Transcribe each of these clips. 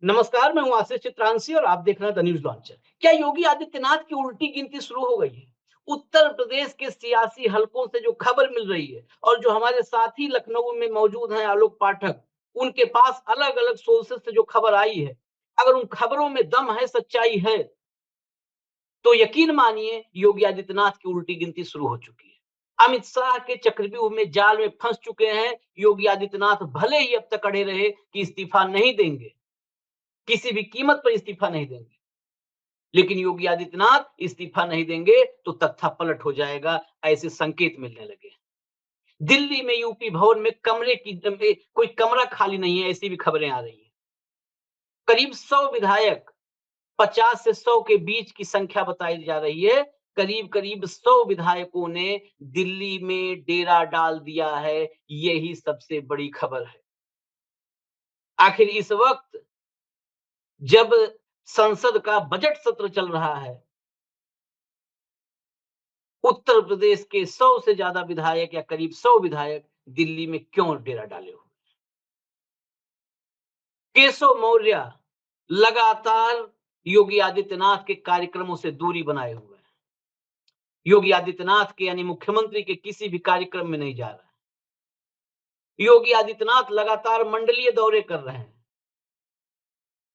नमस्कार, मैं हूं आशीष चित्रांशी और आप देख रहे हैं द न्यूज लॉन्चर। क्या योगी आदित्यनाथ की उल्टी गिनती शुरू हो गई है? उत्तर प्रदेश के सियासी हलकों से जो खबर मिल रही है और जो हमारे साथी लखनऊ में मौजूद हैं आलोक पाठक, उनके पास अलग अलग सोर्सेस से जो खबर आई है, अगर उन खबरों में दम है, सच्चाई है, तो यकीन मानिए योगी आदित्यनाथ की उल्टी गिनती शुरू हो चुकी है। अमित शाह के चक्रव्यूह में जाल में फंस चुके हैं। योगी आदित्यनाथ भले ही अब तक अड़े रहे कि इस्तीफा नहीं देंगे, किसी भी कीमत पर इस्तीफा नहीं देंगे, लेकिन योगी आदित्यनाथ इस्तीफा नहीं देंगे तो तख्ता पलट हो जाएगा, ऐसे संकेत मिलने लगे। दिल्ली में यूपी भवन में कोई कमरा खाली नहीं है, ऐसी भी खबरें आ रही हैं। करीब 100 विधायक, 50 से 100 के बीच की संख्या बताई जा रही है। करीब करीब 100 विधायकों ने दिल्ली में डेरा डाल दिया है। यही सबसे बड़ी खबर है। आखिर इस वक्त जब संसद का बजट सत्र चल रहा है, उत्तर प्रदेश के 100 से ज्यादा विधायक या करीब 100 विधायक दिल्ली में क्यों डेरा डाले हुए? केशव मौर्य लगातार योगी आदित्यनाथ के कार्यक्रमों से दूरी बनाए हुए हैं। योगी आदित्यनाथ के यानी मुख्यमंत्री के किसी भी कार्यक्रम में नहीं जा रहा है। योगी आदित्यनाथ लगातार मंडलीय दौरे कर रहे हैं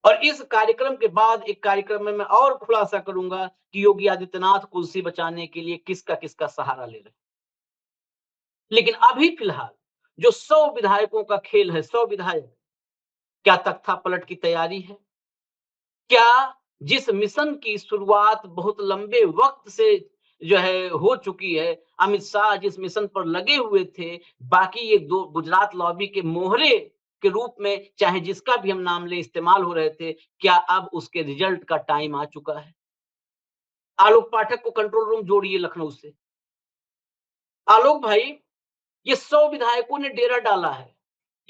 और इस कार्यक्रम के बाद एक कार्यक्रम में मैं और खुलासा करूंगा कि योगी आदित्यनाथ कुर्सी बचाने के लिए किसका किसका सहारा ले रहे हैं। लेकिन अभी फिलहाल जो 100 विधायकों का खेल है, 100 विधायक, क्या तख्ता पलट की तैयारी है? क्या जिस मिशन की शुरुआत बहुत लंबे वक्त से जो है हो चुकी है, अमित शाह जिस मिशन पर लगे हुए थे, बाकी ये दो गुजरात लॉबी के मोहरे के रूप में चाहे जिसका भी हम नाम लें इस्तेमाल हो रहे थे, क्या अब उसके रिजल्ट का टाइम आ चुका है? आलोक पाठक को कंट्रोल रूम जोड़िए लखनऊ से। आलोक भाई, ये 100 विधायकों ने डेरा डाला है,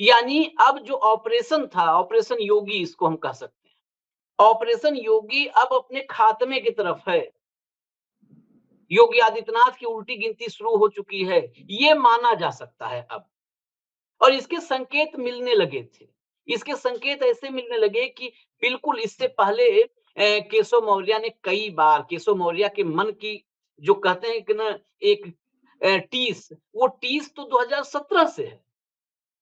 यानी अब जो ऑपरेशन था, ऑपरेशन योगी इसको हम कह सकते हैं। ऑपरेशन योगी अब अपने खात्मे की तरफ है। योगी आदित्यनाथ की उल्टी गिनती शुरू हो चुकी है, ये माना जा सकता है अब। और इसके संकेत मिलने लगे थे। इसके संकेत ऐसे मिलने लगे कि बिल्कुल इससे पहले केशव मौर्य ने कई बार केशव मौर्य के मन की जो कहते हैं कि ना एक टीस, वो टीस तो 2017 से है।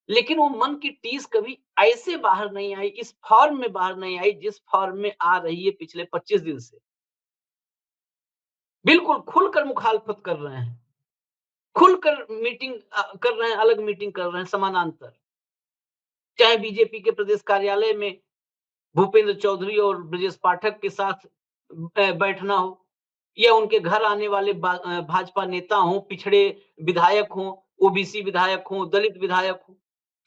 लेकिन वो मन की टीस कभी ऐसे बाहर नहीं आई, इस फॉर्म में बाहर नहीं आई जिस फॉर्म में आ रही है पिछले 25 दिन से। बिल्कुल खुलकर मुखालफत कर रहे हैं, खुलकर मीटिंग कर रहे हैं, अलग मीटिंग कर रहे हैं समानांतर। चाहे बीजेपी के प्रदेश कार्यालय में भूपेंद्र चौधरी और ब्रजेश पाठक के साथ बैठना हो, या उनके घर आने वाले भाजपा नेता हों, पिछड़े विधायक हों, ओबीसी विधायक हों, दलित विधायक हों,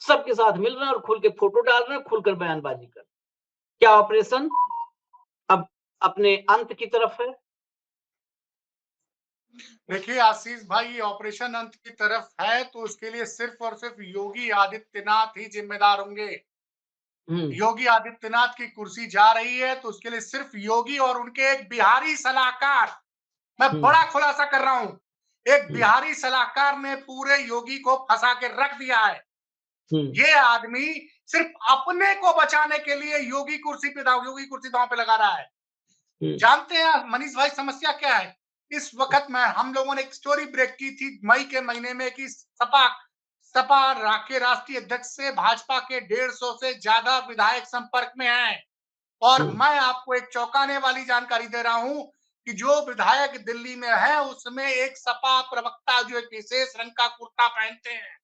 सबके साथ मिल रहे हैं और खुल के फोटो डाल रहे हैं, खुलकर बयानबाजी कर रहे हैं। क्या ऑपरेशन अब अपने अंत की तरफ है? देखिए आशीष भाई, ये ऑपरेशन अंत की तरफ है तो उसके लिए सिर्फ और सिर्फ योगी आदित्यनाथ ही जिम्मेदार होंगे। हम्म। योगी आदित्यनाथ की कुर्सी जा रही है तो उसके लिए सिर्फ योगी और उनके एक बिहारी सलाहकार, मैं हम्म। बड़ा खुलासा कर रहा हूं, एक हम्म। बिहारी सलाहकार ने पूरे योगी को फंसा के रख दिया है। हम्म। ये आदमी सिर्फ अपने को बचाने के लिए योगी कुर्सी दांव पे लगा रहा है। हम्म। जानते हैं मनीष भाई समस्या क्या है? इस वक्त में हम लोगों ने एक स्टोरी ब्रेक की थी मई के महीने में कि सपा सपा के राष्ट्रीय अध्यक्ष से भाजपा के 150 से ज्यादा विधायक संपर्क में हैं। और हम्म। मैं आपको एक चौंकाने वाली जानकारी दे रहा हूं कि जो विधायक दिल्ली में है उसमें एक सपा प्रवक्ता जो एक विशेष रंग का कुर्ता पहनते हैं,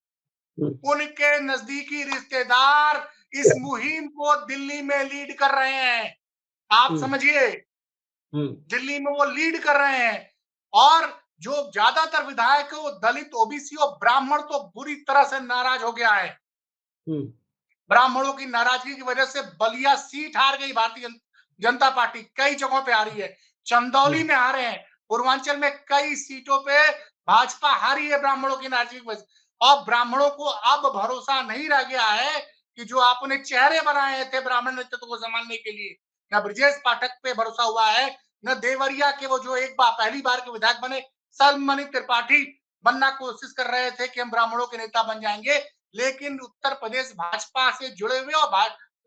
हम्म। उनके नजदीकी रिश्तेदार इस मुहिम को दिल्ली में लीड कर रहे हैं। आप हम्म। समझिए, हम्म। दिल्ली में वो लीड कर रहे हैं। और जो ज्यादातर विधायक है वो दलित, ओबीसी और ब्राह्मण तो बुरी तरह से नाराज हो गया है। हम्म। ब्राह्मणों की नाराजगी की वजह से बलिया सीट हार गई भारतीय जनता पार्टी, कई जगहों पे हारी है, चंदौली में हारे हैं, पूर्वांचल में कई सीटों पे भाजपा हारी है ब्राह्मणों की नाराजगी की वजह से। और ब्राह्मणों को अब भरोसा नहीं रह गया है कि जो आपने चेहरे बनाए थे ब्राह्मण नेतृत्व को संभालने के लिए, न ब्रजेश पाठक पे भरोसा हुआ है, न देवरिया के वो जो एक बार पहली बार के विधायक बने सलमणि त्रिपाठी बनना कोशिश कर रहे थे कि हम ब्राह्मणों के नेता बन जाएंगे। लेकिन उत्तर प्रदेश भाजपा से जुड़े हुए और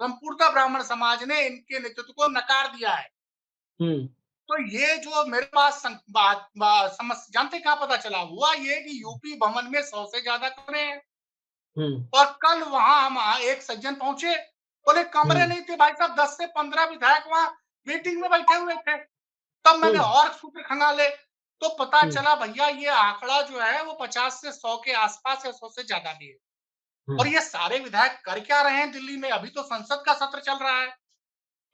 संपूर्णतः ब्राह्मण समाज ने इनके नेतृत्व को नकार दिया है। तो ये जो मेरे पास जानते क्या पता चला, हुआ ये कि यूपी भवन में 100 से ज्यादा कमरे हैं। और कल वहां हम एक सज्जन पहुंचे, बोले कमरे नहीं थे भाई साहब, 10 से 15 विधायक वहां मीटिंग में बैठे हुए थे। तब मैंने और सूत्र खंगाले तो पता चला भैया ये आंकड़ा जो है वो 50 से 100 के आसपास है, 100 से ज्यादा भी है। और ये सारे विधायक कर क्या रहे हैं दिल्ली में? अभी तो संसद का सत्र चल रहा है,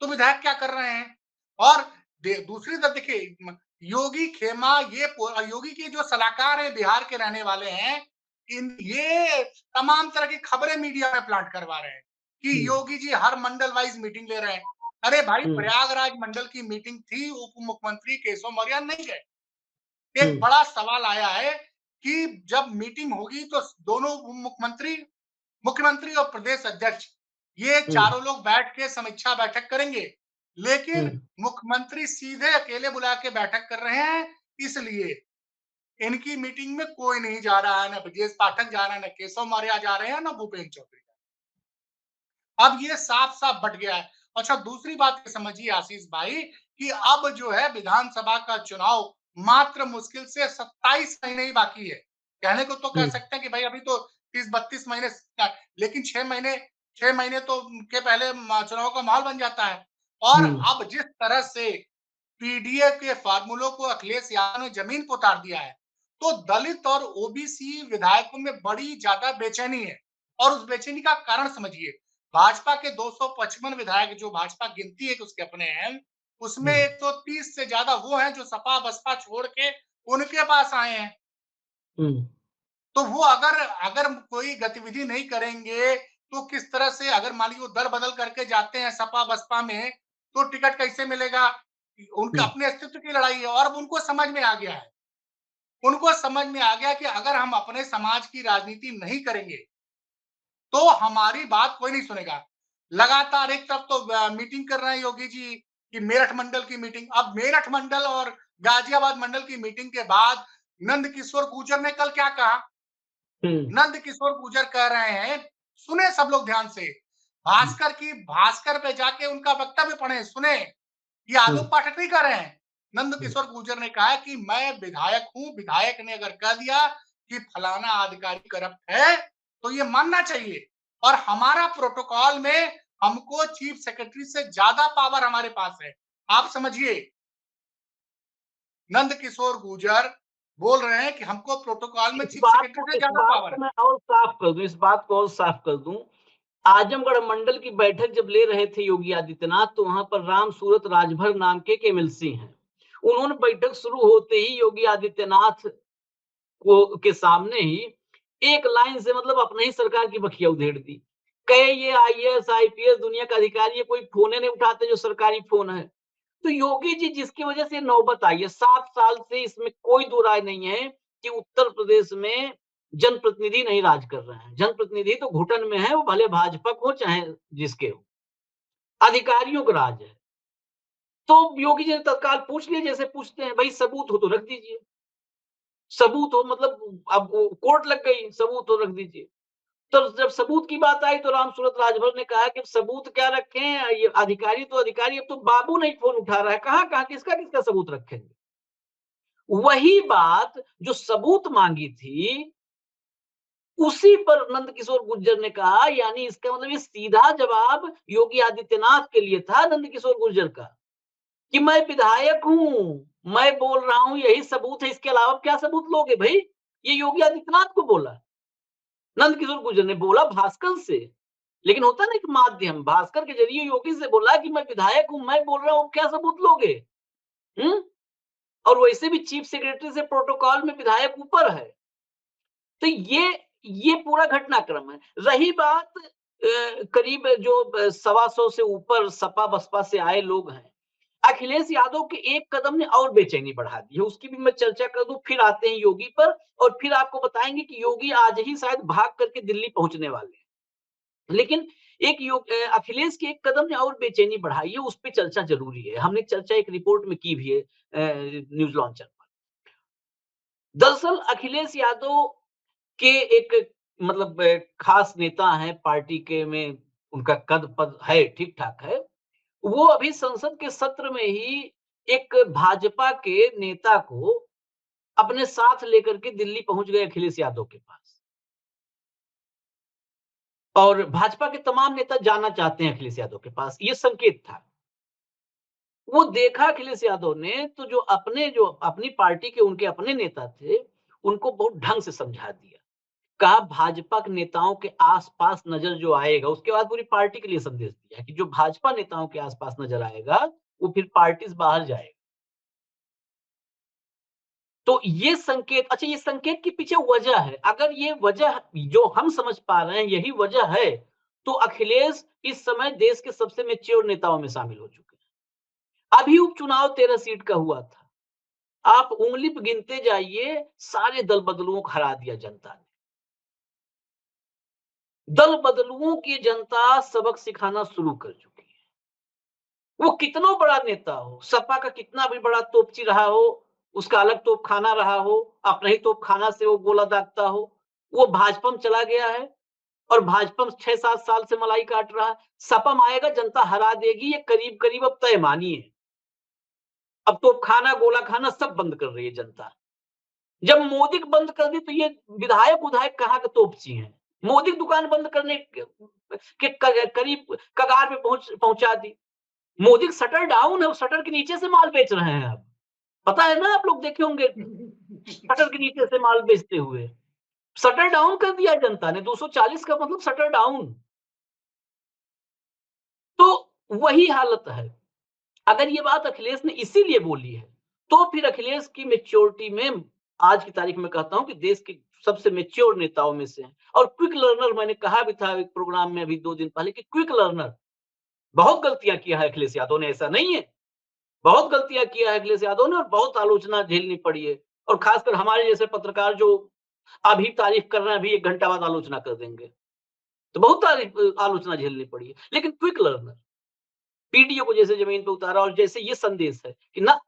तो विधायक क्या कर रहे हैं? और दूसरी तरफ देखिए, योगी खेमा, ये योगी के जो सलाहकार है बिहार के रहने वाले हैं, ये तमाम तरह की खबरें मीडिया में प्लांट करवा रहे हैं कि योगी जी हर मंडल वाइज मीटिंग ले रहे हैं। अरे भाई, प्रयागराज मंडल की मीटिंग थी, उप मुख्यमंत्री केशव मौर्य नहीं गए। एक बड़ा सवाल आया है कि जब मीटिंग होगी तो दोनों मुख्यमंत्री और प्रदेश अध्यक्ष, ये चारों लोग बैठ के समीक्षा बैठक करेंगे, लेकिन मुख्यमंत्री सीधे अकेले बुला के बैठक कर रहे हैं, इसलिए इनकी मीटिंग में कोई नहीं जा रहा है, ना ब्रजेश पाठक जा रहे हैं, ना केशव मौर्य जा रहे हैं, ना भूपेन्द्र चौधरी। अब ये साफ साफ बट गया है। अच्छा, दूसरी बात समझिए आशीष भाई कि अब जो है विधानसभा का चुनाव मात्र मुश्किल से 27 महीने ही बाकी है। कहने को तो कह सकते हैं कि भाई अभी तो 30-32 महीने, लेकिन 6 महीने तो के पहले चुनाव का माहौल बन जाता है। और अब जिस तरह से पीडीए के फार्मूलों को अखिलेश यादव ने जमीन पर उतार दिया है, तो दलित और ओबीसी विधायकों में बड़ी ज्यादा बेचैनी है। और उस बेचैनी का कारण समझिए, भाजपा के 255 विधायक जो भाजपा गिनती है कि उसके अपने हैं, उसमें 130 से ज्यादा वो हैं जो सपा बसपा छोड़ के उनके पास आए हैं। तो वो अगर कोई गतिविधि नहीं करेंगे तो किस तरह से, अगर मान लीजिए वो दल बदल करके जाते हैं सपा बसपा में, तो टिकट कैसे मिलेगा? उनका अपने अस्तित्व की लड़ाई है। और उनको समझ में आ गया है, उनको समझ में आ गया कि अगर हम अपने समाज की राजनीति नहीं करेंगे तो हमारी बात कोई नहीं सुनेगा। लगातार एक तरफ तो मीटिंग कर रहे हैं योगी जी कि मेरठ मंडल की मीटिंग, अब मेरठ मंडल और गाजियाबाद मंडल की मीटिंग के बाद नंद किशोर गुर्जर ने कल क्या कहा? नंद किशोर गुर्जर कह रहे हैं, सुने सब लोग ध्यान से, भास्कर पे जाके उनका वक्तव्य पढ़े, सुने, ये आलोक पाठक नहीं कर रहे हैं। नंद किशोर गुर्जर ने कहा कि मैं विधायक हूं, विधायक ने अगर कह दिया कि फलाना अधिकारी करप्ट है तो ये मानना चाहिए। और हमारा प्रोटोकॉल में हमको चीफ सेक्रेटरी से ज्यादा पावर हमारे पास है। आप समझिए, नंद किशोर गुर्जर बोल रहे हैं कि हमको प्रोटोकॉल में चीफ सेक्रेटरी से ज्यादा पावर है। मैं और साफ कर दूं, इस बात को और साफ कर दूं, आजमगढ़ मंडल की बैठक जब ले रहे थे योगी आदित्यनाथ, तो वहां पर राम सूरत राजभर नाम के एमएलसी हैं। उन्होंने बैठक शुरू होते ही योगी आदित्यनाथ को के सामने ही एक लाइन से मतलब अपने ही सरकार की बखिया उधेड़ दी। कहे ये आईएएस आईपीएस दुनिया का अधिकारी है, कोई फोन नहीं उठाते जो सरकारी फोन है। तो योगी जी जिसकी वजह से नौबत आई है, 7 साल से इसमें कोई दो राय नहीं है कि उत्तर प्रदेश में जनप्रतिनिधि नहीं राज कर रहे हैं। जनप्रतिनिधि तो घुटन में है, वो भले भाजपा को चाहे जिसके हो, अधिकारियों का राज है। तो योगी जी ने तत्काल पूछ लिया, जैसे पूछते हैं भाई सबूत हो तो रख दीजिए, सबूत हो मतलब अब कोर्ट लग गई, सबूत हो रख दीजिए। तो जब सबूत की बात आई तो रामसूरत राजभर ने कहा कि सबूत क्या रखें, ये अधिकारी तो अधिकारी, अब तो बाबू नहीं फोन उठा रहा है, कहाँ कहाँ किसका किसका सबूत रखेंगे। वही बात जो सबूत मांगी थी उसी पर नंद किशोर गुर्जर ने कहा, यानी इसका मतलब ये सीधा जवाब योगी आदित्यनाथ के लिए था नंद किशोर गुर्जर का कि मैं विधायक हूं, मैं बोल रहा हूं, यही सबूत है, इसके अलावा क्या सबूत लोगे भाई? ये योगी आदित्यनाथ को बोला, नंद किशोर गुर्जर ने बोला भास्कर से। लेकिन होता ना एक माध्यम, भास्कर के जरिए योगी से बोला कि मैं विधायक हूं, मैं बोल रहा हूं, क्या सबूत लोगे? और वैसे भी चीफ सेक्रेटरी से प्रोटोकॉल में विधायक ऊपर है। तो ये पूरा घटनाक्रम है। रही बात करीब जो 125 से ऊपर सपा बसपा से आए लोग हैं, अखिलेश यादव के एक कदम ने और बेचैनी बढ़ा दी है, उसकी भी मैं चर्चा कर दूं, फिर आते हैं योगी पर और फिर आपको बताएंगे कि योगी आज ही शायद भाग करके दिल्ली पहुंचने वाले हैं। लेकिन अखिलेश के एक कदम ने और बेचैनी बढ़ाई है, उस पर चर्चा जरूरी है। हमने चर्चा एक रिपोर्ट में की भी है न्यूज लॉन्चर पर। दरअसल अखिलेश यादव के एक मतलब खास नेता हैं पार्टी के में, उनका कद पद है, ठीक ठाक है। वो अभी संसद के सत्र में ही एक भाजपा के नेता को अपने साथ लेकर के दिल्ली पहुंच गए अखिलेश यादव के पास। और भाजपा के तमाम नेता जाना चाहते हैं अखिलेश यादव के पास, ये संकेत था। वो देखा अखिलेश यादव ने तो जो अपनी पार्टी के उनके अपने नेता थे, उनको बहुत ढंग से समझा दिया। कहा भाजपा के नेताओं के आस-पास नजर जो आएगा, उसके बाद पूरी पार्टी के लिए संदेश दिया कि जो भाजपा नेताओं के आस-पास नजर आएगा, वो फिर पार्टी से बाहर जाएगा। तो ये संकेत, अच्छा ये संकेत के पीछे वजह है। अगर ये वजह जो हम समझ पा रहे हैं यही वजह है, तो अखिलेश इस समय देश के सबसे मैच्योर नेताओं में शामिल हो चुके हैं। अभी उपचुनाव 13 सीट का हुआ था। आप उंगली पे गिनते जाइए, सारे दल बदलुओं को हरा दिया जनता ने। दल बदलुओं की जनता सबक सिखाना शुरू कर चुकी है। वो कितना बड़ा नेता हो, सपा का कितना भी बड़ा तोपची रहा हो, उसका अलग तोपखाना रहा हो, अपने ही तोपखाना से वो गोला दागता हो, वो भाजपा में चला गया है और भाजपा में 6-7 साल से मलाई काट रहा है। सपा में आएगा, जनता हरा देगी, ये करीब-करीब अब तय मानिए। अब तोपखाना, गोला खाना सब बंद कर रही है जनता। जब मोदी को बंद कर दी तो ये विधायक कहाँ के तोपची हैं। मोदी की दुकान बंद करने के करीब कगार पे पहुंचा दी। मोदी का शटर डाउन है, वो शटर के नीचे से माल बेच रहे हैं अब। पता है ना, आप लोग देखे होंगे शटर के नीचे से माल बेचते हुए। शटर डाउन कर दिया जनता ने, 240 का मतलब शटर डाउन। तो वही हालत है। अगर ये बात अखिलेश ने इसीलिए बोली है, तो फिर अखिलेश की मैच्योरिटी में आज की तारीख में कहता हूं कि देश के सबसे मैच्योर नेताओं में से हैं। और क्विक लर्नर, मैंने कहा भी था एक प्रोग्राम में अभी 2 दिन पहले कि क्विक लर्नर। बहुत गलतियां किया है अखिलेश यादव ने, ऐसा नहीं है। बहुत गलतियां किया है अखिलेश यादव ने और बहुत आलोचना झेलनी पड़ी है। और खासकर हमारे जैसे पत्रकार जो अभी तारीफ कर रहे हैं, अभी 1 घंटा बाद आलोचना कर देंगे, तो बहुत आलोचना झेलनी पड़ी है। लेकिन क्विक लर्नर, पीडीओ को जैसे जमीन पे उतारा और जैसे ये संदेश है कि ना,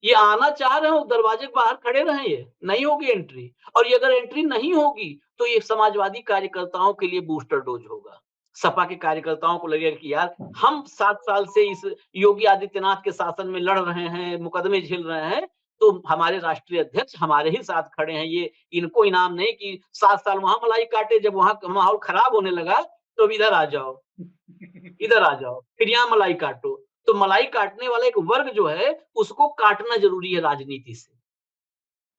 ये आना चाह रहे हो, दरवाजे के बाहर खड़े रहें, ये नहीं होगी एंट्री। और ये अगर एंट्री नहीं होगी तो ये समाजवादी कार्यकर्ताओं के लिए बूस्टर डोज होगा। सपा के कार्यकर्ताओं को लगेगा कि यार हम 7 साल से इस योगी आदित्यनाथ के शासन में लड़ रहे हैं, मुकदमे झेल रहे हैं, तो हमारे राष्ट्रीय अध्यक्ष हमारे ही साथ खड़े हैं। ये इनको इनाम नहीं कि 7 साल वहां मलाई काटे, जब वहां माहौल खराब होने लगा तो इधर आ जाओ, इधर आ जाओ, फिर यहाँ मलाई काटो। तो मलाई काटने वाला एक वर्ग जो है, उसको काटना जरूरी है राजनीति से।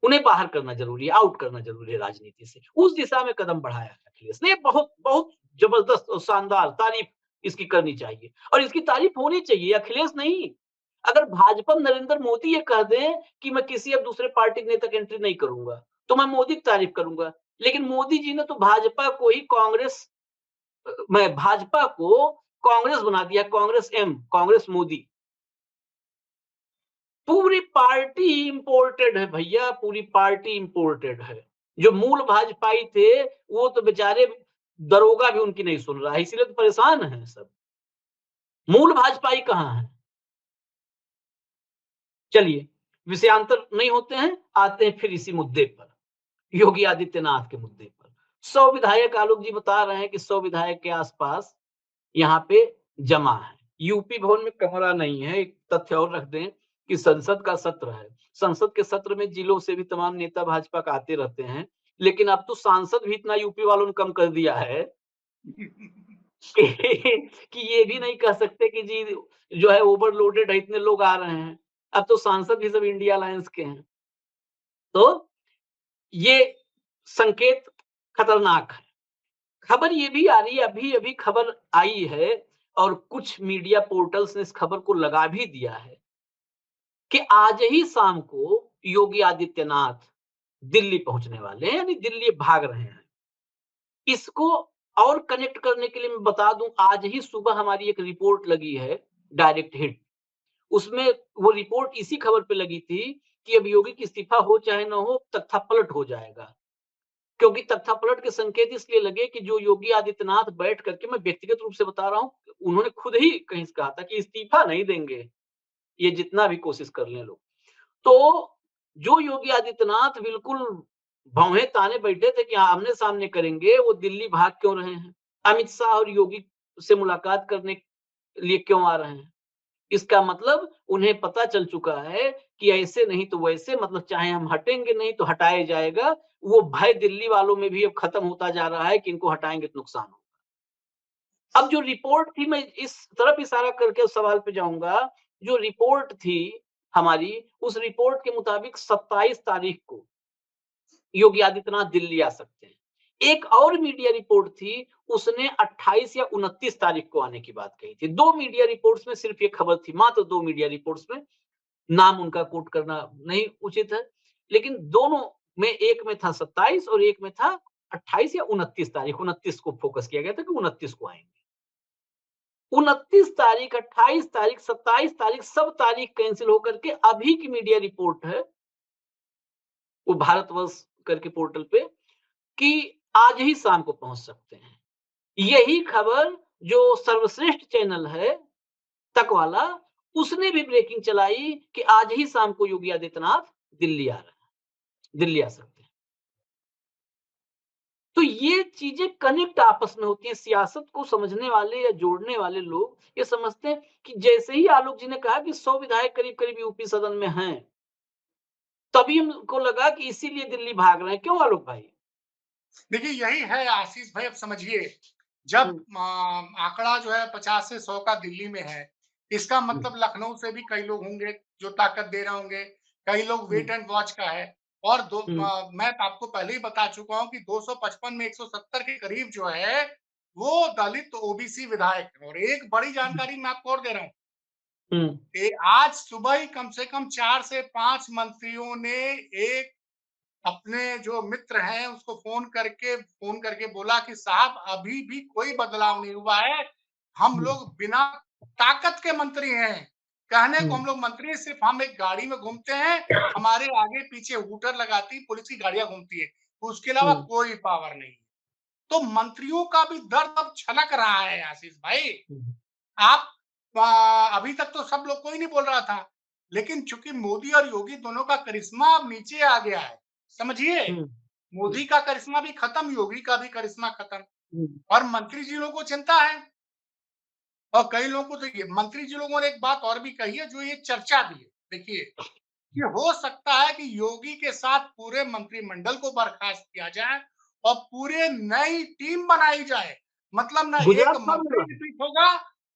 उन्हें बाहर करना जरूरी है, आउट करना जरूरी है राजनीति से। उस दिशा में कदम बढ़ाया है अखिलेश ने। बहुत बहुत जबरदस्त और शानदार तारीफ इसकी करनी चाहिए और इसकी तारीफ होनी चाहिए, अखिलेश नहीं। अगर भाजपा नरेंद्र मोदी ये कह दे कि मैं किसी अब दूसरे पार्टी के नेता की एंट्री नहीं करूंगा, तो मैं मोदी की तारीफ करूंगा। लेकिन मोदी जी ने तो भाजपा को ही कांग्रेस, मैं भाजपा को कांग्रेस बना दिया, कांग्रेस मोदी। पूरी पार्टी इंपोर्टेड है भैया, पूरी पार्टी इंपोर्टेड है। जो मूल भाजपाई थे वो तो बेचारे दरोगा भी उनकी नहीं सुन रहा है, इसीलिए तो परेशान है सब। मूल भाजपाई कहाँ है? चलिए, विषयांतर नहीं होते हैं, आते हैं फिर इसी मुद्दे पर, योगी आदित्यनाथ के मुद्दे पर। 100 विधायक, आलोक जी बता रहे हैं कि 100 विधायक के आसपास यहाँ पे जमा है। यूपी भवन में कमरा नहीं है। एक तथ्य और रख दें कि संसद का सत्र है। संसद के सत्र में जिलों से भी तमाम नेता भाजपा का आते रहते हैं, लेकिन अब तो सांसद भी इतना यूपी वालों ने कम कर दिया है कि ये भी नहीं कह सकते कि जी जो है ओवरलोडेड है, इतने लोग आ रहे हैं। अब तो सांसद भी सब इंडिया अलायंस के हैं। तो ये संकेत खतरनाक है। खबर ये भी आ रही है, अभी-अभी खबर आई है और कुछ मीडिया पोर्टल्स ने इस खबर को लगा भी दिया है कि आज ही शाम को योगी आदित्यनाथ दिल्ली पहुंचने वाले हैं, यानी दिल्ली भाग रहे हैं। इसको और कनेक्ट करने के लिए मैं बता दूं, आज ही सुबह हमारी एक रिपोर्ट लगी है, डायरेक्ट हिट। उसमें वो रिपोर्ट इसी खबर पे लगी थी कि अब योगी की इस्तीफा हो चाहे ना हो, तख्ता पलट हो जाएगा। क्योंकि तख्ता पलट के संकेत इसलिए लगे कि जो योगी आदित्यनाथ बैठ करके, मैं व्यक्तिगत रूप से बता रहा हूं, उन्होंने खुद ही कहीं से कहा था कि इस्तीफा नहीं देंगे, ये जितना भी कोशिश कर लें लोग। तो जो योगी आदित्यनाथ बिल्कुल भौहें ताने बैठे थे कि आमने सामने करेंगे, वो दिल्ली भाग क्यों रहे हैं? अमित शाह और योगी से मुलाकात करने के लिए क्यों आ रहे हैं? इसका मतलब उन्हें पता चल चुका है कि ऐसे नहीं तो वैसे, मतलब चाहे हम हटेंगे नहीं तो हटाया जाएगा। वो भय दिल्ली वालों में भी अब खत्म होता जा रहा है कि इनको हटाएँगे तो नुकसान होगा। अब जो रिपोर्ट थी, मैं इस तरफ इशारा करके उस सवाल पे जाऊँगा, जो रिपोर्ट थी हमारी, उस रिपोर्ट के मुताबिक 27 तारीख को योगी आदित्यनाथ दिल्ली आ सकते हैं। एक और मीडिया रिपोर्ट थी, उसने 28 या 29 तारीख को आने की बात कही थी। 2 मीडिया रिपोर्ट्स में सिर्फ ये खबर थी, मात्र 2 मीडिया रिपोर्ट्स में, नाम उनका कोट करना नहीं उचित है, लेकिन दोनों में, एक में था 27 और एक में था 28 या 29 तारीख, 29 को फोकस किया गया था कि 29 को आएँगे। 29 तारीख, 28 तारीख, 27 तारीख, सब तारीख कैंसिल होकर के अभी की मीडिया रिपोर्ट है, वो भारतवर्ष करके पोर्टल पे, कि आज ही शाम को पहुंच सकते हैं। यही खबर जो सर्वश्रेष्ठ चैनल है तक वाला, उसने भी ब्रेकिंग चलाई कि आज ही शाम को योगी आदित्यनाथ दिल्ली आ रहे हैं, दिल्ली आ सकते हैं। तो ये चीजें कनेक्ट आपस में होती हैं। सियासत को समझने वाले या जोड़ने वाले लोग ये समझते हैं कि जैसे ही आलोक जी ने कहा कि 100 विधायक करीब करीब यूपी सदन में हैं, तभी हमको लगा कि इसीलिए दिल्ली भाग रहे हैं। क्यों आलोक भाई? देखिए यही है आशीष भाई, अब समझिए, जब हम्म, आंकड़ा जो है 50 से 100 का दिल्ली में है, इसका हम्म, मतलब लखनऊ से भी कई लोग होंगे जो ताकत दे रहे होंगे, कई लोग हम्म, वेट एंड वॉच का है। और हम्म, मैं आपको पहले ही बता चुका हूँ कि 255 में 170 के करीब जो है वो दलित ओबीसी विधायक है। और एक बड़ी जानकारी मैं आपको और दे रहा हूँ, हम्म, आज सुबह ही कम से कम 4 से 5 मंत्रियों ने एक अपने जो मित्र हैं उसको फ़ोन करके बोला कि साहब अभी भी कोई बदलाव नहीं हुआ है। हम हम्म, लोग बिना ताकत के मंत्री हैं। कहने को हम्म, हम लोग मंत्री हैं, सिर्फ़ हम एक गाड़ी में घूमते हैं, हमारे आगे-पीछे हूटर लगाती पुलिस की गाड़ियाँ घूमती है। उसके अलावा हम्म, कोई पावर नहीं। तो मंत्रियों का भी दर्द अब छलक रहा है आशीष भाई। हम्म, आप अभी तक तो सब लोग कोई नहीं बोल रहा था, लेकिन चूंकि मोदी और योगी दोनों का करिश्मा अब नीचे आ गया है, समझिए, हम्म, मोदी का करिश्मा भी खत्म, योगी का भी करिश्मा खत्म। हम्म, और मंत्री जी लोगों को चिंता है, और कई लोगों को तो ये मंत्री जी लोगों ने एक बात और भी कही है जो ये चर्चा भी है। देखिए, कि हो सकता है कि योगी के साथ पूरे मंत्रिमंडल को बर्खास्त किया जाए और पूरे नई टीम बनाई जाए। मतलब ना एक गुजरात मंत्री फार्मूला। रिपीट होगा,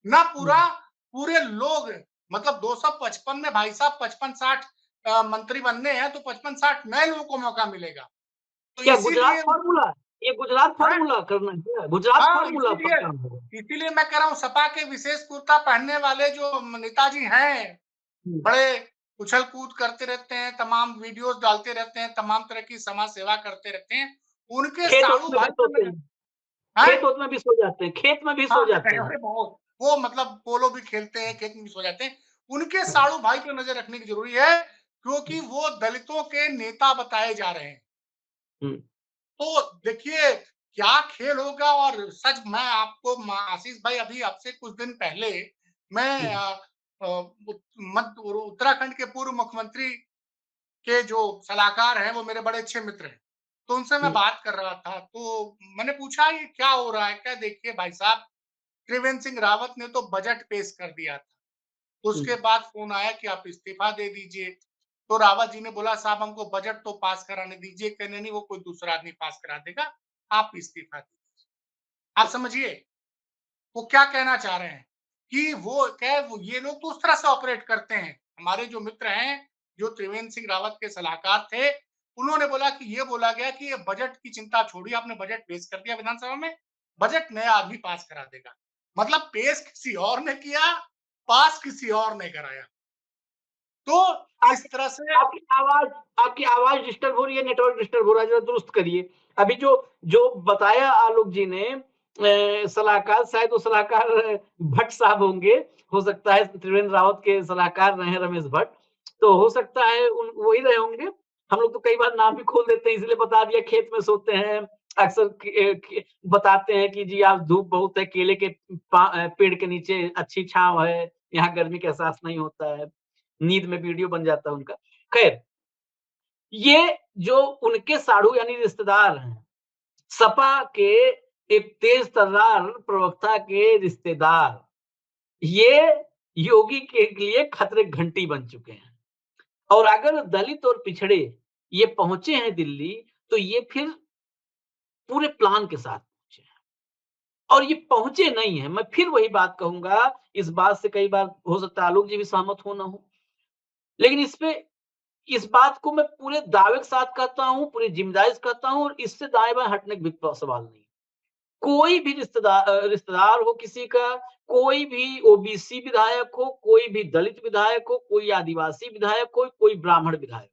ना हम्म, पूरे लोग, मतलब 255 में भाई साहब 55-60 मंत्री बनने हैं तो 55-60 नए लोगों को मौका मिलेगा। तो क्या गुजरात इसीलिए फार्मूला? ये गुजरात हाँ, फार्मूला करना है क्या? गुजरात हाँ, फार्मूला पर इसीलिए काम होगा। इसीलिए मैं कह रहा हूँ सपा के विशेष कुर्ता पहनने वाले जो नेताजी हैं, हम्म, बड़े उछल-कूद करते रहते हैं, तमाम वीडियोज़ डालते रहते हैं, तमाम तरह की समाज सेवा करते रहते हैं। उनके खेत साड़ू ओत में भी भाई पे सोते नज़र, हैं, हैं? खेत ओत में भी सो जाते हैं, खेत में भी हाँ, सो जाते हैं। अरे बहुत। वो मतलब पोलो भी खेलते हैं, खेत में भी सो जाते हैं। उनके हाँ, साड़ू भाई पे नज़र रखने की ज़रूरी है, क्योंकि वो दलितों के नेता बताए जा रहे हैं। हम्म, तो देखिए, क्या खेल होगा। और सच मैं आपको आशीष भाई, अभी आपसे कुछ दिन पहले मैं हम्म, अ, उत मध्य उत्तराखंड के पूर्व मुख्यमंत्री के जो सलाहकार हैं, वो मेरे बड़े अच्छे मित्र हैं। तो उनसे मैं हम्म, बात कर रहा था, तो मैंने पूछा ये क्या हो रहा है? क्या देखिए भाई साहब, त्रिवेंद्र सिंह रावत ने तो बजट पेश कर दिया था। उसके हम्म, बाद फ़ोन आया कि आप इस्तीफ़ा दे दीजिए। तो रावत जी ने बोला साहब हमको बजट तो पास कराने दीजिए। कहने नहीं, वो कोई दूसरा आदमी पास करा देगा, आप इस्तीफ़ा दीजिए। आप समझिए, वो क्या कहना चाह रहे हैं कि वो क्या, वो ये लोग तो उस तरह से ऑपरेट करते हैं। हमारे जो मित्र हैं, जो त्रिवेंद्र सिंह रावत के सलाहकार थे, उन्होंने बोला कि ये बोला गया कि ये बजट की चिंता छोड़िए, आपने बजट पेश कर दिया विधानसभा में, बजट नया आदमी पास करा देगा। मतलब पेश किसी और ने किया, पास किसी और ने कराया। तो आपकी इस तरह से आपकी आवाज आपकी आवाज डिस्टर्ब हो रही है, नेटवर्क डिस्टर्ब हो रहा है, जरा दुरुस्त करिए। अभी जो जो बताया आलोक जी ने, सलाहकार, शायद वो सलाहकार भट्ट साहब होंगे, हो सकता है त्रिवेंद्र रावत के सलाहकार रहे रमेश भट्ट, तो हो सकता है उन वही रहे होंगे। हम लोग तो कई बार नाम भी खोल देते हैं, इसलिए बता दिया खेत में सोते हैं। अक्सर बताते हैं कि जी आज धूप बहुत है, केले के पेड़ के नीचे अच्छी छांव है, यहाँ गर्मी का एहसास नहीं होता है, नींद में वीडियो बन जाता है उनका। खैर, ये जो उनके साढ़ू यानी रिश्तेदार हैं, सपा के एक तेज तर्रार प्रवक्ता के रिश्तेदार, ये योगी के लिए खतरे की घंटी बन चुके हैं। और अगर दलित और पिछड़े ये पहुंचे हैं दिल्ली, तो ये फिर पूरे प्लान के साथ पहुंचे हैं। और ये पहुंचे नहीं है, मैं फिर वही बात कहूंगा, इस बात से कई बार हो सकता है आलोक जी भी सहमत हो ना हो, लेकिन इस बात को मैं पूरे दावे के साथ कहता हूं, पूरी जिम्मेदारी से कहता हूं, और इससे दाएं बाएं हटने का भी सवाल नहीं। कोई भी रिश्तेदार हो किसी का, कोई भी ओबीसी विधायक हो, कोई भी दलित विधायक हो, कोई आदिवासी विधायक हो, कोई ब्राह्मण विधायक,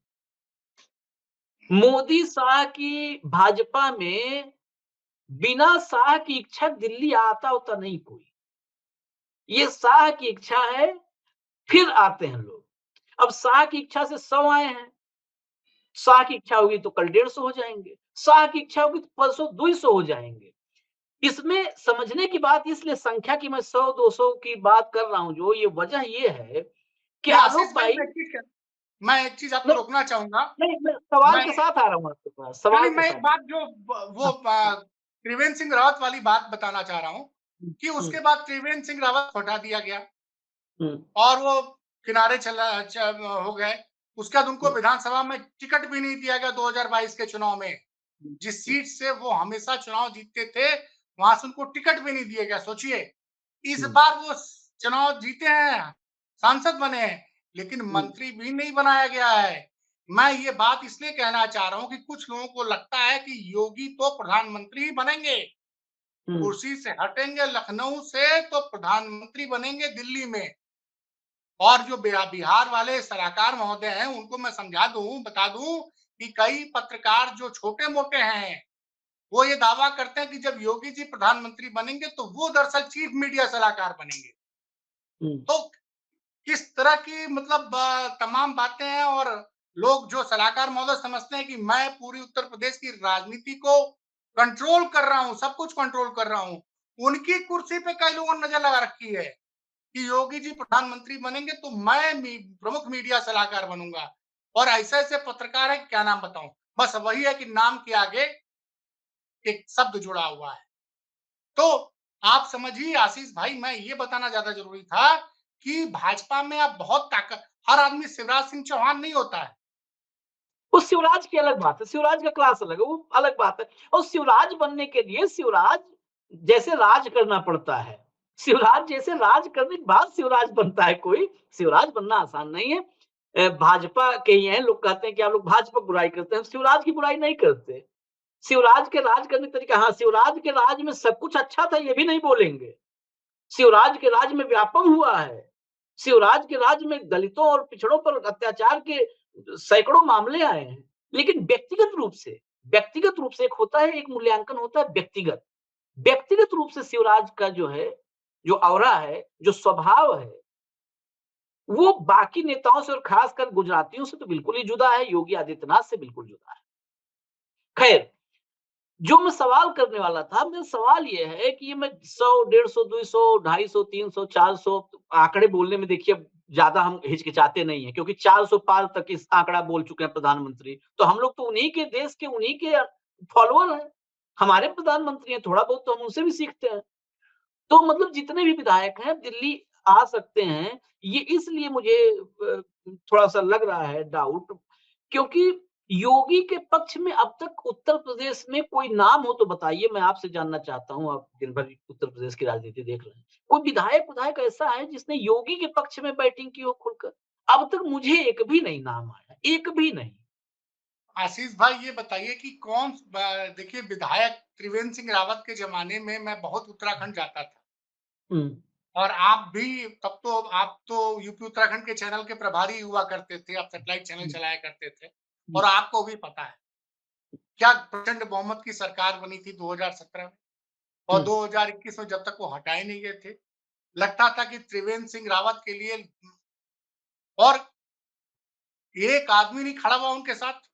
मोदी शाह की भाजपा में बिना शाह की इच्छा दिल्ली आता होता नहीं कोई। ये शाह की इच्छा है, फिर आते हैं लोग। अब शाह की इच्छा से 100 आए हैं, शाह की इच्छा होगी तो कल 150 हो जाएंगे, शाह की इच्छा होगी तो परसों 200 हो जाएंगे। इसमें समझने की बात इसलिए संख्या की मैं 100-200 की बात कर रहा हूं, जो ये वजह ये है कि नहीं, आशीष आलोक भाई, भाई, मैं एक चीज आपको नहीं, रोकना चाहूंगा। नहीं, मैं सवाल मैं के साथ आ रहा हूं आपके पास, यानी सवाल के मैं एक साथ। बात जो वो हाँ, हाँ, त्रिवेंद्र सिंह रावत वाली बात बताना चाह रहा हूँ हम्म, कि हम्म, उसके बाद त्रिवेंद्र सिंह रावत को हटा दिया गया हम्म, और वो किनारे हो गए। उसके बाद उनको विधानसभा में टिकट भी नहीं दिया गया 2022 के चुनाव में। जिस सीट से वो हमेशा चुनाव जीतते थे, वहां से उनको टिकट भी नहीं दिया गया। सोचिए, इस हम्म, बार वो चुनाव जीते हैं, सांसद बने हैं, लेकिन हम्म, मंत्री भी नहीं बनाया गया है। मैं ये बात इसलिए कहना चाह रहा हूँ कि कुछ लोगों को लगता है कि योगी तो प्रधानमंत्री ही बनेंगे, हम्म, कुर्सी से हटेंगे लखनऊ से तो प्रधानमंत्री बनेंगे दिल्ली में। और जो बिहार वाले सलाहकार महोदय हैं, उनको मैं समझा दूं, बता दूं कि कई पत्रकार जो छोटे-मोटे हैं, वो ये दावा करते हैं कि जब योगी जी प्रधानमंत्री बनेंगे तो वो दरअसल चीफ मीडिया सलाहकार बनेंगे। हम्म, तो किस तरह की मतलब तमाम बातें हैं। और लोग जो सलाहकार महोदय समझते हैं कि मैं पूरी उत्तर प्रदेश की राजनीति को कंट्रोल कर रहा हूँ, सब कुछ कंट्रोल कर रहा हूँ। उनकी कुर्सी पे कई लोगों ने नजर लगा रखी है कि योगी जी प्रधानमंत्री बनेंगे तो मैं प्रमुख मीडिया सलाहकार बनूंगा। और ऐसे-ऐसे पत्रकार है, क्या नाम बताऊं। बस वही है कि नाम के आगे एक शब्द जुड़ा हुआ है। तो आप समझिए आशीष भाई, मैं ये बताना ज्यादा जरूरी था कि भाजपा में अब बहुत ताकत, हर आदमी शिवराज सिंह चौहान नहीं होता है। वो शिवराज की अलग बात है, शिवराज का क्लास अलग है, वो अलग बात है। और शिवराज बनने के लिए शिवराज जैसे राज करना पड़ता है, शिवराज जैसे राज करने के बाद शिवराज बनता है कोई। शिवराज बनना आसान नहीं है। भाजपा के ही हैं, लोग कहते हैं कि आप लोग भाजपा की बुराई करते हैं, शिवराज की बुराई नहीं करते। शिवराज के राज करने का तरीका, हाँ, शिवराज के राज में सब कुछ अच्छा था ये भी नहीं बोलेंगे। शिवराज के राज में व्यापम हुआ है। शिवराज के राज में दलितों और पिछड़ों पर अत्याचार के सैकड़ों मामले आए हैं। लेकिन व्यक्तिगत रूप से एक होता है, एक मूल्यांकन होता है व्यक्तिगत। व्यक्तिगत रूप से शिवराज का जो है, जो ऑरा है, जो स्वभाव है, वो बाकी नेताओं से और खासकर गुजरातियों से तो बिल्कुल ही जुदा है, योगी आदित्यनाथ से बिल्कुल जुदा है। खैर, जो मैं सवाल करने वाला था, मेरा सवाल ये है कि ये मैं 100, 150, 200, 250, 300, 400 आंकड़े बोलने में देखिए ज्यादा हम हिचकिचाते नहीं है, क्योंकि 400 पार तक इस आंकड़ा बोल चुके हैं प्रधानमंत्री। तो हम लोग तो उन्हीं के देश के, उन्हीं के फॉलोअर हैं। हमारे प्रधानमंत्री हैं, थोड़ा बहुत तो हम उनसे भी सीखते हैं। तो मतलब जितने भी विधायक हैं दिल्ली आ सकते हैं। ये इसलिए मुझे थोड़ा-सा लग रहा है डाउट, क्योंकि योगी के पक्ष में अब तक उत्तर प्रदेश में कोई नाम हो तो बताइए, मैं आपसे जानना चाहता हूँ, आप दिन भर उत्तर प्रदेश की राजनीति देख रहे हैं। कोई विधायक ऐसा है जिसने योगी के पक्ष में बैटिंग की हो खुलकर? अब तक मुझे एक भी नहीं नाम आया, एक भी नहीं। आशीष भाई, ये बताइए कि देखिए, विधायक त्रिवेंद्र सिंह रावत के जमाने में मैं बहुत उत्तराखंड जाता था। हुँ, और आप भी, तब तो आप तो यूपी उत्तराखंड के चैनल के प्रभारी हुआ करते थे, आप सैटेलाइट चैनल हुँ, चलाया करते थे। हुँ, और आपको भी पता है क्या प्रचंड बहुमत की सरकार बनी थी 2017 में। और हुँ, 2021 में जब तक वो हटाए नहीं गए थे, लगता था कि त्रिवेंद्र सिंह रावत के लिए और एक आदमी नहीं खड़ा हुआ उनके साथ।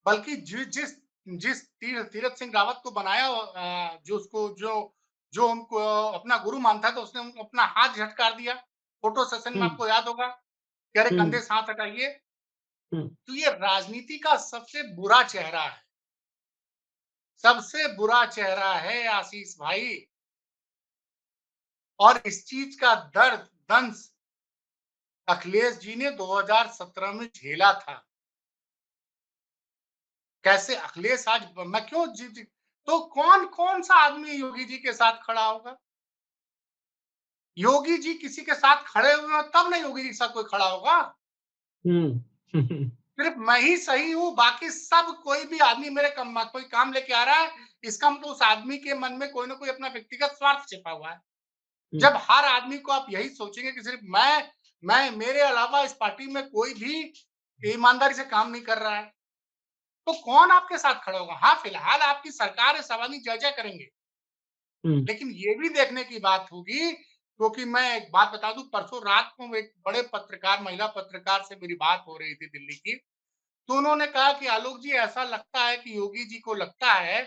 बल्कि जिस जिस तीरथ सिंह रावत को बनाया, जो उसको जो जो उनको अपना गुरु मानता था, उसने अपना हाथ झटकार दिया। फोटो सेशन में हुँ, आपको याद होगा कि अरे हुँ, कंधे से हाथ हटाइए। हुँ, तो ये राजनीति का सबसे बुरा चेहरा है। सबसे बुरा चेहरा है आशीष भाई। और इस चीज का दर्द दंश अखिलेश जी ने 2017 में झेला था। कैसे अखिलेश आज मैं क्यों तो कौन सा आदमी योगी जी के साथ खड़ा होगा? योगी जी किसी के साथ खड़े हुए हो तब ना योगी जी के साथ कोई खड़ा होगा। सिर्फ मैं ही सही हूँ, बाकी सब कोई भी आदमी मेरे कोई काम लेके आ रहा है, इसका मतलब उस आदमी के मन में कोई ना कोई अपना व्यक्तिगत स्वार्थ छिपा हुआ है। जब हर आदमी को आप यही सोचेंगे कि सिर्फ मैं मेरे अलावा इस पार्टी में कोई भी ईमानदारी से काम नहीं कर रहा है, तो कौन आपके साथ खड़ा होगा? हाँ, फिलहाल आपकी सरकार है, सब आदमी जय-जय करेंगे। लेकिन ये भी देखने की बात होगी, क्योंकि मैं एक बात बता दूं, परसों रात को एक बड़े पत्रकार, महिला पत्रकार से मेरी बात हो रही थी दिल्ली की, तो उन्होंने कहा कि आलोक जी, ऐसा लगता है कि योगी जी को लगता है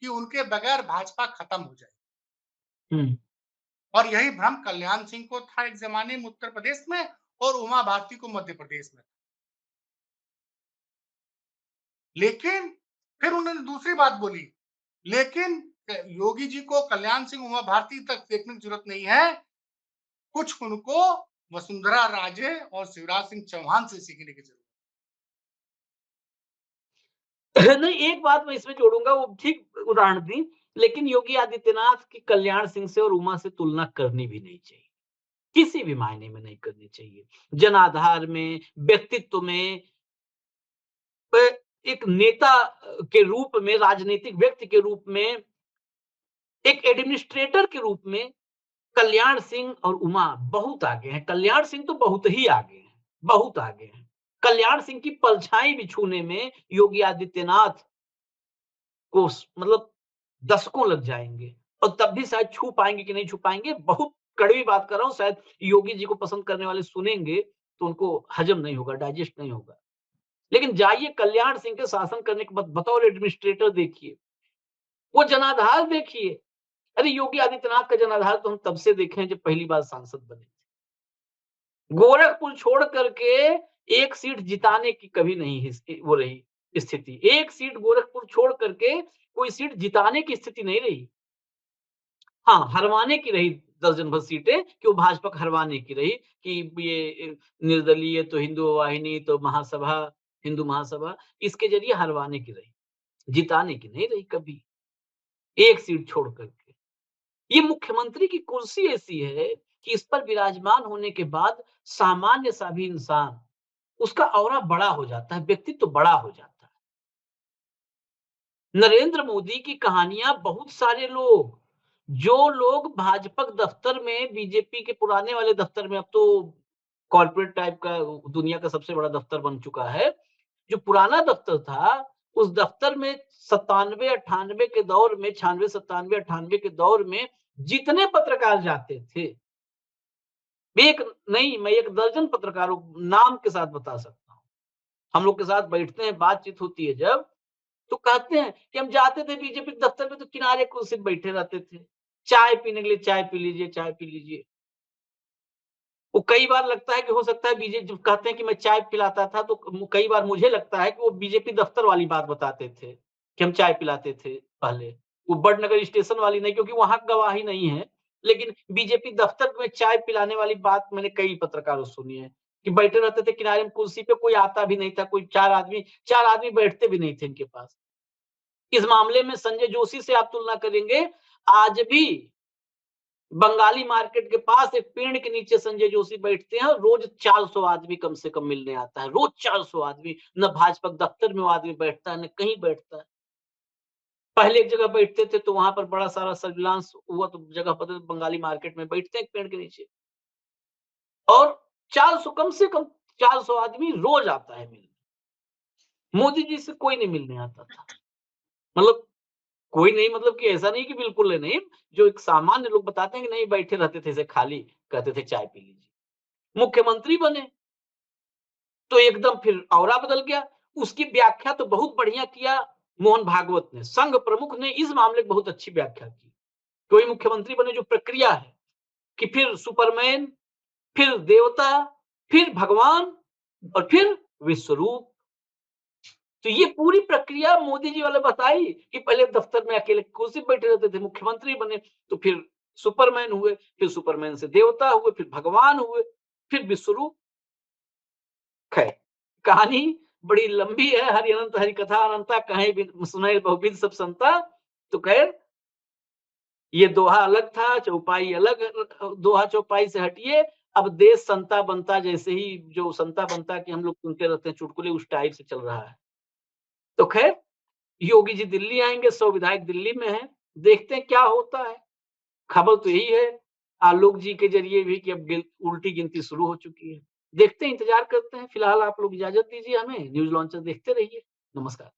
कि उनके बगैर भाजपा खत्म हो जाए। और यही भ्रम कल्याण सिंह को था एक जमाने में उत्तर प्रदेश में, और उमा भारती को मध्य प्रदेश में। लेकिन फिर उन्होंने दूसरी बात बोली, लेकिन योगी जी को कल्याण सिंह, उमा भारती तक देखने की जरूरत नहीं है, कुछ उनको वसुंधरा राजे और शिवराज सिंह चौहान से सीखने की जरूरत नहीं, एक बात मैं इसमें जोड़ूंगा, वो ठीक उदाहरण दी, लेकिन योगी आदित्यनाथ की कल्याण सिंह से और उमा से तुलना करनी भी नहीं चाहिए, किसी भी मायने में नहीं करनी चाहिए। जनाधार में, व्यक्तित्व में, एक नेता के रूप में, राजनीतिक व्यक्ति के रूप में, एक एडमिनिस्ट्रेटर के रूप में कल्याण सिंह और उमा बहुत आगे हैं। कल्याण सिंह तो बहुत ही आगे हैं, बहुत आगे हैं। कल्याण सिंह की परछाई भी छूने में योगी आदित्यनाथ को मतलब दशकों लग जाएंगे, और तब भी शायद छू पाएंगे कि नहीं छू पाएंगे। बहुत कड़वी बात कर रहा हूं, शायद योगी जी को पसंद करने वाले सुनेंगे तो उनको हजम नहीं होगा, डाइजेस्ट नहीं होगा। लेकिन जाइए कल्याण सिंह के शासन करने के बाद बतौर एडमिनिस्ट्रेटर देखिए, वो जनाधार देखिए। अरे योगी आदित्यनाथ का जनाधार तो हम तब से देखे हैं जब पहली बार सांसद बने। गोरखपुर छोड़ करके एक सीट जिताने की कभी नहीं वो रही स्थिति। एक सीट गोरखपुर छोड़ करके कोई सीट जिताने की स्थिति नहीं रही। हाँ, हरवाने की रही दर्जन भर सीटें, कि वो भाजपा को हरवाने की रही, कि ये निर्दलीय तो हिंदू वाहिनी तो महासभा, हिंदू महासभा, इसके जरिए हरवाने की रही, जिताने की नहीं रही कभी, एक सीट छोड़ करके। ये मुख्यमंत्री की कुर्सी ऐसी है कि इस पर विराजमान होने के बाद सामान्य सा भी इंसान, उसका ऑरा बड़ा हो जाता है, व्यक्तित्व तो बड़ा हो जाता है। नरेंद्र मोदी की कहानियां, बहुत सारे लोग, जो लोग भाजपा के दफ्तर में, बीजेपी के पुराने वाले दफ्तर में, अब तो कॉर्पोरेट टाइप का दुनिया का सबसे बड़ा दफ्तर बन चुका है, जो पुराना दफ्तर था, उस दफ्तर में 97-98 के दौर में, 96-97-98 के दौर में जितने पत्रकार जाते थे, एक नहीं, मैं एक दर्जन पत्रकारों नाम के साथ बता सकता हूँ। हम लोग के साथ बैठते हैं, बातचीत होती है जब, तो कहते हैं कि हम जाते थे बीजेपी दफ्तर में तो किनारे कुर्सी पे बैठे रहते थे, चाय पीने के लिए, चाय पी लीजिए, चाय पी लीजिए। वो कई बार लगता है कि हो सकता है बीजेपी, जब कहते हैं कि मैं चाय पिलाता था, तो कई बार मुझे लगता है कि वो बीजेपी दफ्तर वाली बात बताते थे कि हम चाय पिलाते थे पहले। वो बड़नगर स्टेशन वाली नहीं, क्योंकि वहां गवाही नहीं है, लेकिन बीजेपी दफ्तर में चाय पिलाने वाली बात मैंने कई पत्रकारों से सुनी है, कि बैठे रहते थे किनारे में कुर्सी पे, कोई आता भी नहीं था, कोई चार आदमी बैठते भी नहीं थे इनके पास। इस मामले में संजय जोशी से आप तुलना करेंगे, आज भी बंगाली मार्केट के पास एक पेड़ के नीचे संजय जोशी बैठते हैं, रोज 400 आदमी कम से कम मिलने आता है, रोज 400 आदमी। न भाजपा दफ्तर में वो आदमी बैठता है, न कहीं बैठता है। पहले एक जगह बैठते थे तो वहां पर बड़ा सारा सर्विलांस हुआ, तो जगह पता, बंगाली मार्केट में बैठते हैं एक पेड़ के नीचे, और 400, कम से कम 400 आदमी रोज आता है मिलने। मोदी जी से कोई नहीं मिलने आता था, मतलब कोई नहीं, मतलब कि ऐसा नहीं कि बिल्कुल नहीं, जो एक सामान्य लोग बताते हैं कि नहीं, बैठे रहते थे ऐसे खाली, कहते थे चाय पी लीजिए। मुख्यमंत्री बने तो एकदम फिर औरा बदल गया। उसकी व्याख्या तो बहुत बढ़िया किया मोहन भागवत ने, संघ प्रमुख ने इस मामले की बहुत अच्छी व्याख्या की। कोई मुख्यमंत्री बने जो प्रक्रिया है, कि फिर सुपरमैन, फिर देवता, फिर भगवान, और फिर विश्वरूप। तो ये पूरी प्रक्रिया मोदी जी वाले बताई कि पहले दफ्तर में अकेले कुर्सी पे बैठे रहते थे, मुख्यमंत्री बने, तो फिर सुपरमैन हुए, फिर सुपरमैन से देवता हुए, फिर भगवान हुए, फिर विश्वरूप। खैर, कहानी बड़ी लंबी है, हरि अनंत हरि कथा अनंता, कहे बिन सुनैर बहुविध सब संता। तो खैर, ये दोहा अलग था, चौपाई अलग, दोहा चौपाई से हटिए। अब देश संता बनता, जैसे ही जो संता बनता कि हम लोग सुनते रहते हैं चुटकुले, उस टाइप से चल रहा है। तो खैर, योगी जी दिल्ली आएंगे, 100 विधायक दिल्ली में हैं, देखते हैं क्या होता है। खबर तो यही है आलोक जी के जरिए भी कि अब उल्टी गिनती शुरू हो चुकी है। देखते हैं, इंतजार करते हैं। फिलहाल आप लोग इजाजत दीजिए हमें, न्यूज लॉन्चर देखते रहिए। नमस्कार।